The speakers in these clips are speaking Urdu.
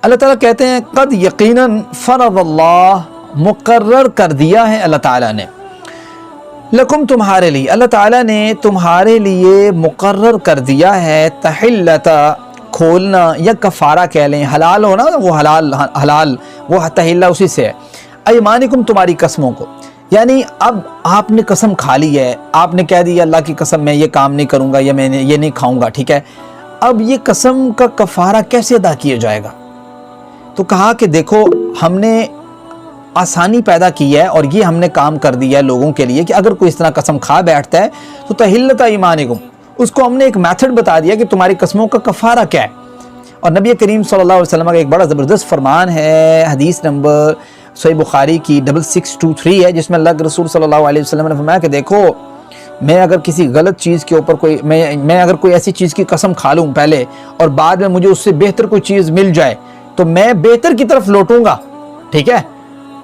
اللہ تعالیٰ کہتے ہیں قد یقیناً فرض اللہ، مقرر کر دیا ہے اللہ تعالیٰ نے، لکم تمہارے لیے، اللہ تعالیٰ نے تمہارے لیے مقرر کر دیا ہے تحلتا، کھولنا، یا کفارہ کہہ لیں، حلال ہونا وہ حلال وہ تحلہ اسی سے ہے، ایمانکم تمہاری قسموں کو، یعنی اب آپ نے قسم کھا لی ہے، آپ نے کہہ دیا اللہ کی قسم میں یہ کام نہیں کروں گا یا میں یہ نہیں کھاؤں گا، ٹھیک ہے، اب یہ قسم کا کفارہ کیسے ادا کیا جائے گا؟ تو کہا کہ دیکھو ہم نے آسانی پیدا کی ہے اور یہ ہم نے کام کر دیا ہے لوگوں کے لیے کہ اگر کوئی اس طرح قسم کھا بیٹھتا ہے تو تحلت ایمانکم، اس کو ہم نے ایک میتھڈ بتا دیا کہ تمہاری قسموں کا کفارہ کیا ہے۔ اور نبی کریم صلی اللہ علیہ وسلم کا ایک بڑا زبردست فرمان ہے، حدیث نمبر صحیح بخاری کی 6623 ہے، جس میں اللہ کے رسول صلی اللہ علیہ وسلم نے فرمایا کہ دیکھو میں اگر کسی غلط چیز کے اوپر میں اگر کوئی ایسی چیز کی قسم کھا لوں پہلے اور بعد میں مجھے اس سے بہتر کوئی چیز مل جائے تو میں بہتر کی طرف لوٹوں گا، ٹھیک ہے۔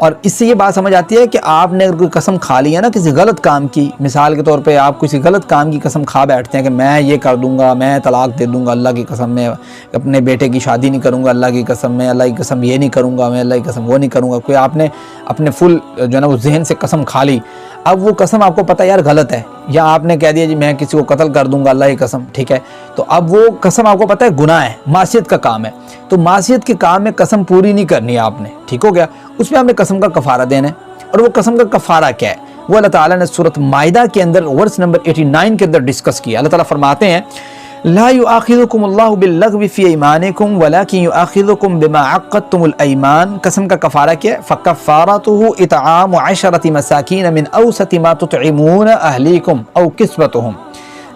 اور اس سے یہ بات سمجھ آتی ہے کہ آپ نے اگر کوئی قسم کھا لی ہے نا کسی غلط کام کی، مثال کے طور پہ آپ کسی غلط کام کی قسم کھا بیٹھتے ہیں کہ میں یہ کر دوں گا، میں طلاق دے دوں گا اللہ کی قسم، میں اپنے بیٹے کی شادی نہیں کروں گا اللہ کی قسم، میں اللہ کی قسم یہ نہیں کروں گا، میں اللہ کی قسم وہ نہیں کروں گا، کوئی آپ نے اپنے فل جو ہے نا وہ ذہن سے قسم کھا لی، اب وہ قسم آپ کو پتہ یار غلط ہے، یا آپ نے کہہ دیا جی میں کسی کو قتل کر دوں گا اللہ کی قسم، ٹھیک ہے، تو اب وہ قسم آپ کو پتہ ہے گناہ ہے، معصیت کا کام ہے، تو معصیت کے کام میں قسم پوری نہیں کرنی ہے آپ نے، ٹھیک ہو گیا، اس میں آپ نے قسم کا کفارہ دینا ہے۔ اور وہ قسم کا کفارہ کیا ہے وہ اللہ تعالیٰ نے سورۃ مائدہ کے اندر ورس نمبر 89 کے اندر ڈسکس کیا۔ اللہ تعالیٰ فرماتے ہیں لا یؤاخذکم اللہ باللغو فی ایمانکم ولکن یؤاخذکم بما عقدتم الایمان، قسم کا کفارہ کیا ہے؟ فکفارتہ اطعام 10 مساکین من اوسط ما تطعمون اہلیکم او کسوتہم۔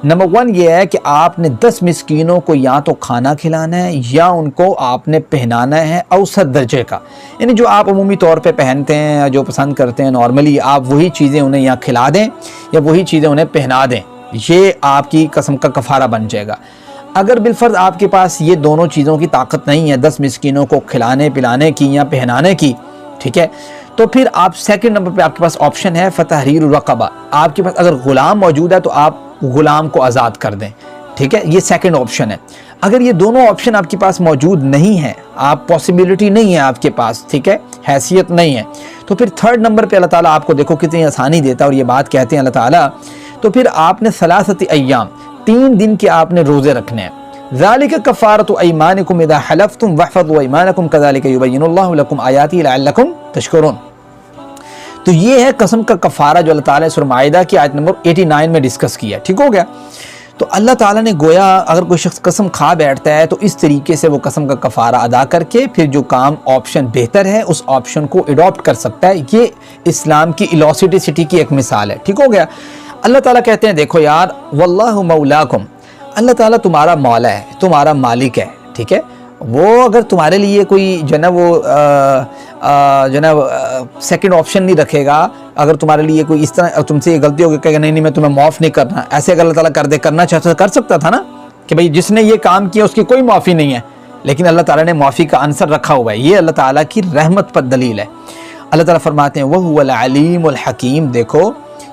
نمبر 1 یہ ہے کہ آپ نے 10 مسکینوں کو یا تو کھانا کھلانا ہے یا ان کو آپ نے پہنانا ہے اوسط درجے کا، یعنی جو آپ عمومی طور پہ پہنتے ہیں جو پسند کرتے ہیں نارملی، آپ وہی چیزیں انہیں یا کھلا دیں یا وہی چیزیں انہیں پہنا دیں، یہ آپ کی قسم کا کفارہ بن جائے گا۔ اگر بالفرض آپ کے پاس یہ دونوں چیزوں کی طاقت نہیں ہے، 10 مسکینوں کو کھلانے پلانے کی یا پہنانے کی، ٹھیک ہے، تو پھر آپ سیکنڈ نمبر پہ آپ کے پاس آپشن ہے فتحریر الرقبہ، آپ کے پاس اگر غلام موجود ہے تو آپ غلام کو آزاد کر دیں، ٹھیک ہے، یہ سیکنڈ آپشن ہے۔ اگر یہ دونوں آپشن آپ کے پاس موجود نہیں ہے، آپ پاسبلٹی نہیں ہے آپ کے پاس، ٹھیک ہے، حیثیت نہیں ہے، تو پھر تھرڈ نمبر پہ اللہ تعالیٰ آپ کو دیکھو کتنی آسانی دیتا ہے اور یہ بات کہتے ہیں اللہ تعالیٰ، تو پھر آپ نے 3 ایام 3 دن کے آپ نے روزے رکھنے ہیں، ذالک کفارۃ ایمانکم اذا حلفتم واحفظوا ایمانکم کذالک یبین اللہ لکم آیاتہ لعلکم تشکرون۔ تو یہ ہے قسم کا کفارہ جو اللہ تعالیٰ نے سورہ مائدہ کی آیت نمبر 89 میں ڈسکس کیا، ٹھیک ہو گیا۔ تو اللہ تعالیٰ نے گویا اگر کوئی شخص قسم کھا بیٹھتا ہے تو اس طریقے سے وہ قسم کا کفارہ ادا کر کے پھر جو کام آپشن بہتر ہے اس آپشن کو اڈاپٹ کر سکتا ہے۔ یہ اسلام کی ایلاسٹیسٹی کی ایک مثال ہے، ٹھیک ہو گیا۔ اللہ تعالیٰ کہتے ہیں دیکھو یار واللہ مولاکم، اللہ تعالیٰ تمہارا مولا ہے، تمہارا مالک ہے، ٹھیک ہے، وہ اگر تمہارے لیے کوئی جو ہے نا وہ سیکنڈ آپشن نہیں رکھے گا، اگر تمہارے لیے کوئی اس طرح تم سے یہ غلطی ہوگی کہ نہیں میں تمہیں معاف نہیں کرنا، ایسے اگر اللہ تعالیٰ کرنا چاہتا کر سکتا تھا نا کہ بھئی جس نے یہ کام کیا اس کی کوئی معافی نہیں ہے، لیکن اللہ تعالیٰ نے معافی کا عنصر رکھا ہوا ہے، یہ اللہ تعالیٰ کی رحمت پر دلیل ہے۔ اللہ تعالیٰ فرماتے ہیں وَهُوَ الْعَلِيمُ الْحَكِيمُ، دیکھو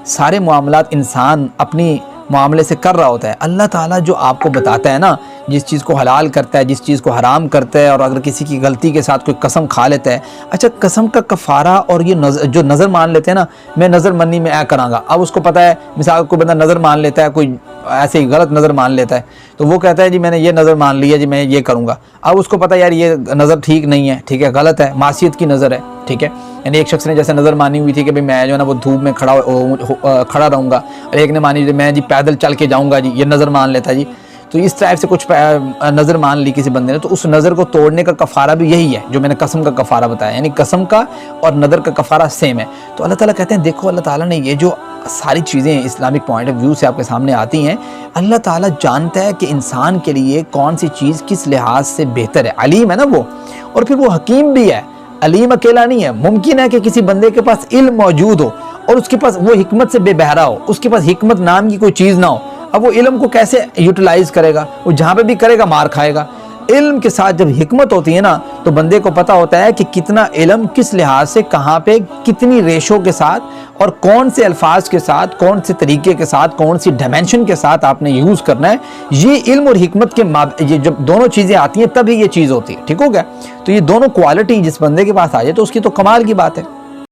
سارے معاملات انسان اپنی معاملے سے کر رہا ہوتا ہے، اللہ تعالیٰ جو آپ کو بتاتا ہے نا، جس چیز کو حلال کرتا ہے، جس چیز کو حرام کرتا ہے، اور اگر کسی کی غلطی کے ساتھ کوئی قسم کھا لیتا ہے، اچھا قسم کا کفارہ اور یہ جو نظر مان لیتے ہیں نا، میں نظر منی میں کراں گا، اب اس کو پتہ ہے مثال کوئی بندہ نظر مان لیتا ہے، کوئی ایسے ہی غلط نظر مان لیتا ہے تو وہ کہتا ہے جی میں نے یہ نظر مان لیا جی میں یہ کروں گا، اب اس کو پتہ یار یہ نظر ٹھیک نہیں ہے، ٹھیک ہے، غلط ہے، معصیت کی نظر ہے، ٹھیک ہے، یعنی ایک شخص نے جیسے نظر مانی ہوئی تھی کہ بھئی میں جو ہے نا وہ دھوپ میں کھڑا رہوں گا، اور ایک نے مانی میں جی پیدل چل کے جاؤں گا، جی یہ نظر مان لیتا جی، تو اس ٹائپ سے کچھ نظر مان لی کسی بندے نے، تو اس نظر کو توڑنے کا کفارہ بھی یہی ہے جو میں نے قسم کا کفارہ بتایا، یعنی قسم کا اور نظر کا کفارہ سیم ہے۔ تو اللہ تعالیٰ کہتے ہیں دیکھو اللہ تعالیٰ نے یہ جو ساری چیزیں اسلامک پوائنٹ آف ویو سے آپ کے سامنے آتی ہیں، اللہ تعالیٰ جانتا ہے کہ انسان کے لیے کون سی چیز کس لحاظ سے بہتر ہے، علیم ہے نا وہ، اور پھر وہ حکیم بھی ہے، علیم اکیلا نہیں ہے، ممکن ہے کہ کسی بندے کے پاس علم موجود ہو اور اس کے پاس وہ حکمت سے بے بہرا ہو، اس کے پاس حکمت نام کی کوئی چیز نہ ہو، اب وہ علم کو کیسے یوٹیلائز کرے گا، وہ جہاں پہ بھی کرے گا مار کھائے گا۔ علم کے ساتھ جب حکمت ہوتی ہے نا تو بندے کو پتہ ہوتا ہے کہ کتنا علم کس لحاظ سے کہاں پہ کتنی ریشو کے ساتھ اور کون سے الفاظ کے ساتھ کون سے طریقے کے ساتھ کون سی ڈائمینشن کے ساتھ آپ نے یوز کرنا ہے. یہ علم اور حکمت کے یہ جب دونوں چیزیں آتی ہیں تبھی یہ چیز ہوتی ہے. ٹھیک ہو گیا؟ تو یہ دونوں کوالٹی جس بندے کے پاس آ جائے تو اس کی تو کمال کی بات ہے.